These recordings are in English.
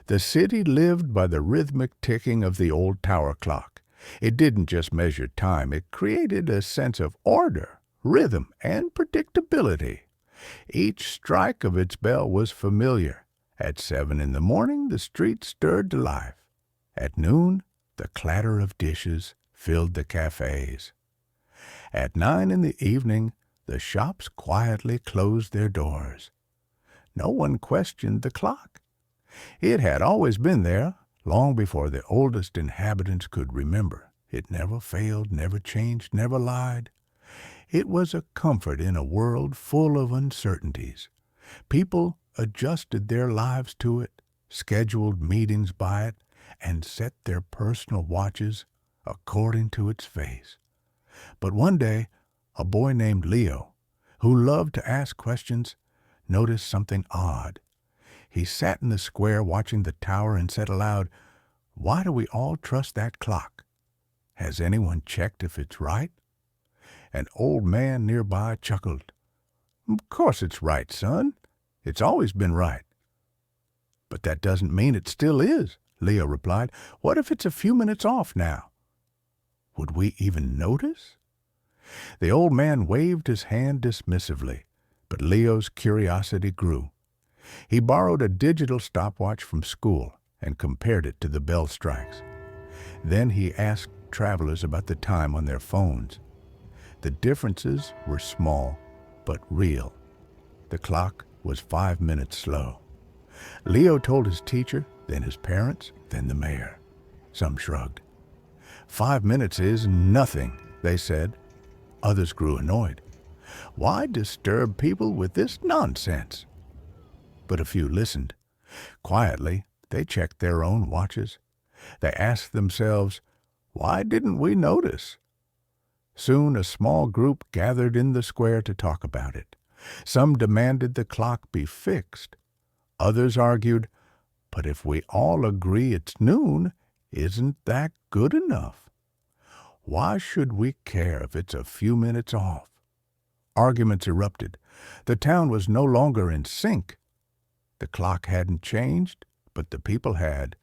The city lived by the rhythmic ticking of the old tower clock. It didn't just measure time, it created a sense of order, rhythm, and predictability. Each strike of its bell was familiar. At 7 in the morning, the street stirred to life. At noon, the clatter of dishes filled the cafes. At 9 in the evening, the shops quietly closed their doors. No one questioned the clock. It had always been there, long before the oldest inhabitants could remember. It never failed, never changed, never lied. It was a comfort in a world full of uncertainties. People adjusted their lives to it, scheduled meetings by it, and set their personal watches according to its face. But one day, a boy named Leo, who loved to ask questions, noticed something odd. He sat in the square watching the tower and said aloud, "Why do we all trust that clock? Has anyone checked if it's right?" An old man nearby chuckled. "Of course it's right, son. It's always been right." "But that doesn't mean it still is," Leo replied. "What if it's a few minutes off now? Would we even notice?" The old man waved his hand dismissively, but Leo's curiosity grew. He borrowed a digital stopwatch from school and compared it to the bell strikes. Then he asked travelers about the time on their phones. The differences were small, but real. The clock was 5 minutes slow. Leo told his teacher, then his parents, then the mayor. Some shrugged. 5 minutes is nothing, they said. Others grew annoyed. Why disturb people with this nonsense? But a few listened. Quietly, they checked their own watches. They asked themselves, why didn't we notice? Soon a small group gathered in the square to talk about it. Some demanded the clock be fixed. Others argued, but if we all agree it's noon, isn't that good enough? Why should we care if it's a few minutes off? Arguments erupted. The town was no longer in sync. The clock hadn't changed, but the people had.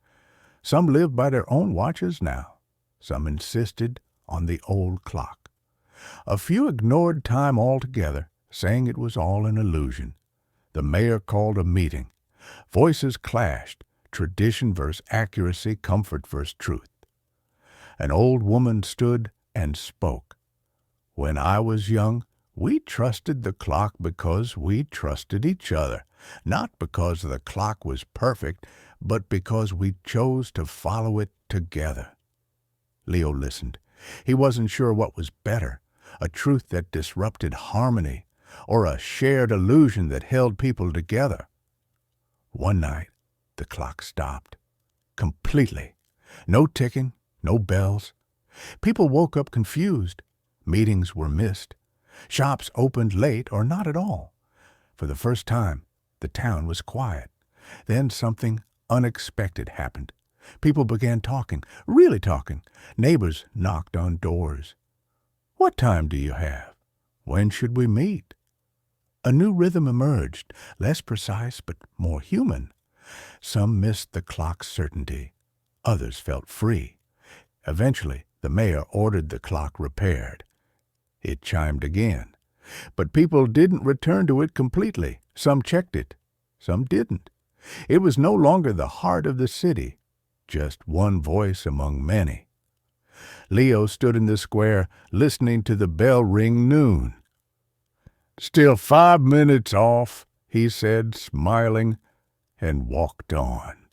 Some lived by their own watches now. Some insisted on the old clock. A few ignored time altogether, saying it was all an illusion. The mayor called a meeting. Voices clashed, tradition versus accuracy, comfort versus truth. An old woman stood and spoke. When I was young, we trusted the clock because we trusted each other, not because the clock was perfect, but because we chose to follow it together. Leo listened. He wasn't sure what was better, a truth that disrupted harmony, or a shared illusion that held people together. One night, the clock stopped. Completely. No ticking, no bells. People woke up confused. Meetings were missed. Shops opened late or not at all. For the first time, the town was quiet. Then something unexpected happened. People began talking, really talking. Neighbors knocked on doors. What time do you have? When should we meet? A new rhythm emerged, less precise but more human. Some missed the clock's certainty. Others felt free. Eventually, the mayor ordered the clock repaired. It chimed again. But people didn't return to it completely. Some checked it. Some didn't. It was no longer the heart of the city, just one voice among many. Leo stood in the square, listening to the bell ring noon. "Still 5 minutes off," he said, smiling, and walked on.